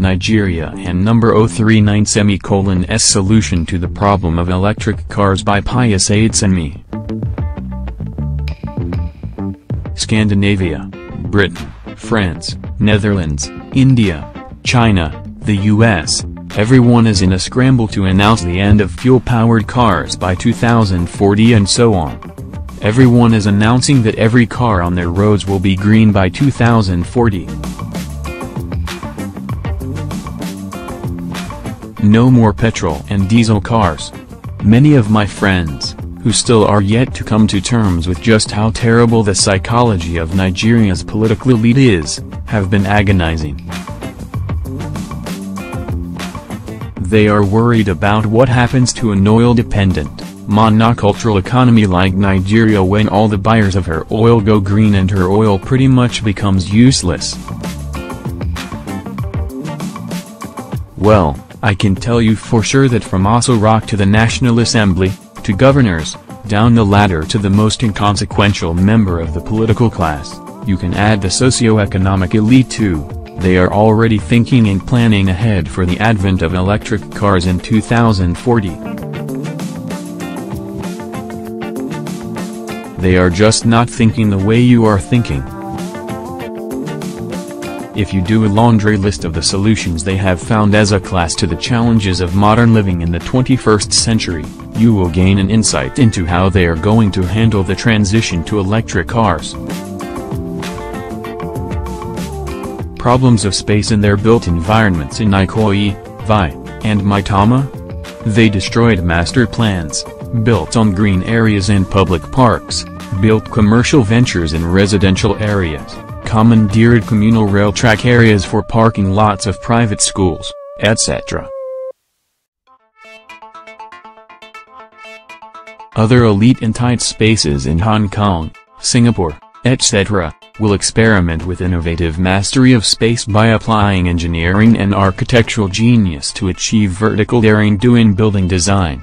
Nigeria and number 039 Solution to the Problem of Electric Cars by Pius Adesanmi. Scandinavia, Britain, France, Netherlands, India, China, the US, everyone is in a scramble to announce the end of fuel-powered cars by 2040 and so on. Everyone is announcing that every car on their roads will be green by 2040. No more petrol and diesel cars. Many of my friends, who still are yet to come to terms with just how terrible the psychology of Nigeria's political elite is, have been agonizing. They are worried about what happens to an oil-dependent, monocultural economy like Nigeria when all the buyers of her oil go green and her oil pretty much becomes useless. Well, I can tell you for sure that from Aso Rock to the National Assembly, to governors, down the ladder to the most inconsequential member of the political class, you can add the socioeconomic elite too, they are already thinking and planning ahead for the advent of electric cars in 2040. They are just not thinking the way you are thinking. If you do a laundry list of the solutions they have found as a class to the challenges of modern living in the 21st century, you will gain an insight into how they are going to handle the transition to electric cars. Problems of space in their built environments in Ikoyi, Vi, and Maitama? They destroyed master plans, built on green areas and public parks, built commercial ventures in residential areas, commandeered communal rail track areas for parking lots of private schools, etc. Other elite and tight spaces in Hong Kong, Singapore, etc., will experiment with innovative mastery of space by applying engineering and architectural genius to achieve vertical daring-do in building design.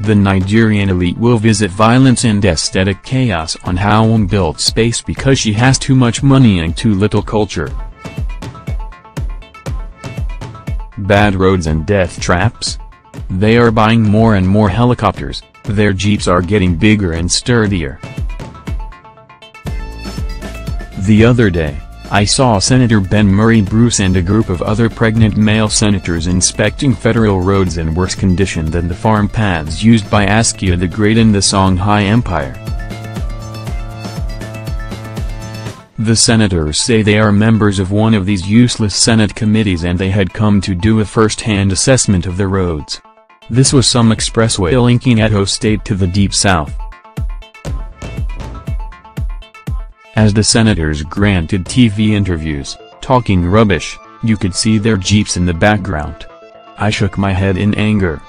The Nigerian elite will visit violence and aesthetic chaos on Howong built space because she has too much money and too little culture. Bad roads and death traps? They are buying more and more helicopters, their jeeps are getting bigger and sturdier. The other day, I saw Senator Ben Murray Bruce and a group of other pregnant male senators inspecting federal roads in worse condition than the farm paths used by Askia the Great in the Songhai Empire. The senators say they are members of one of these useless Senate committees and they had come to do a first-hand assessment of the roads. This was some expressway linking Edo State to the Deep South. As the senators granted TV interviews, talking rubbish, you could see their jeeps in the background. I shook my head in anger.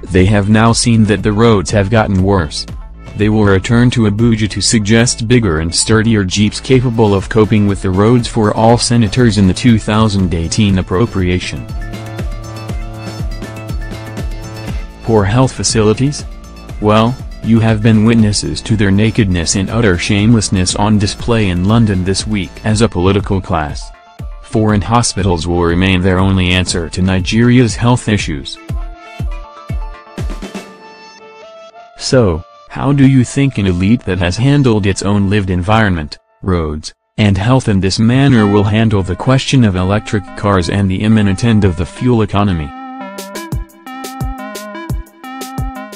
They have now seen that the roads have gotten worse. They will return to Abuja to suggest bigger and sturdier jeeps capable of coping with the roads for all senators in the 2018 appropriation. Poor health facilities? Well, you have been witnesses to their nakedness and utter shamelessness on display in London this week as a political class. Foreign hospitals will remain their only answer to Nigeria's health issues. So, how do you think an elite that has handled its own lived environment, roads, and health in this manner will handle the question of electric cars and the imminent end of the fuel economy?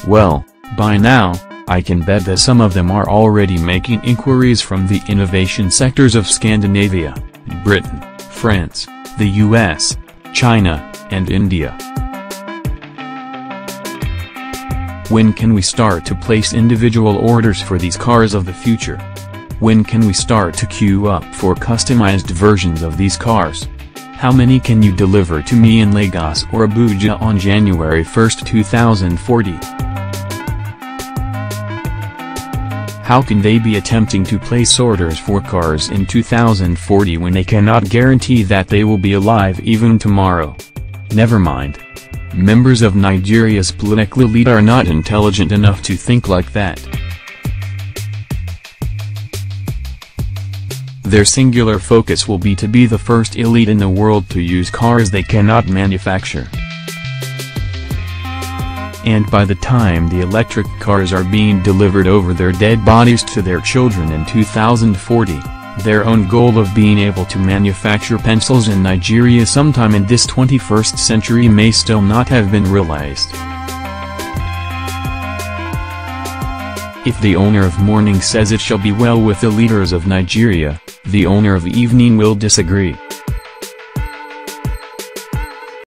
Well, by now, I can bet that some of them are already making inquiries from the innovation sectors of Scandinavia, Britain, France, the US, China, and India. When can we start to place individual orders for these cars of the future? When can we start to queue up for customized versions of these cars? How many can you deliver to me in Lagos or Abuja on January 1, 2040? How can they be attempting to place orders for cars in 2040 when they cannot guarantee that they will be alive even tomorrow? Never mind. Members of Nigeria's political elite are not intelligent enough to think like that. Their singular focus will be to be the first elite in the world to use cars they cannot manufacture. And by the time the electric cars are being delivered over their dead bodies to their children in 2040, their own goal of being able to manufacture pencils in Nigeria sometime in this 21st century may still not have been realized. If the owner of morning says it shall be well with the leaders of Nigeria, the owner of evening will disagree.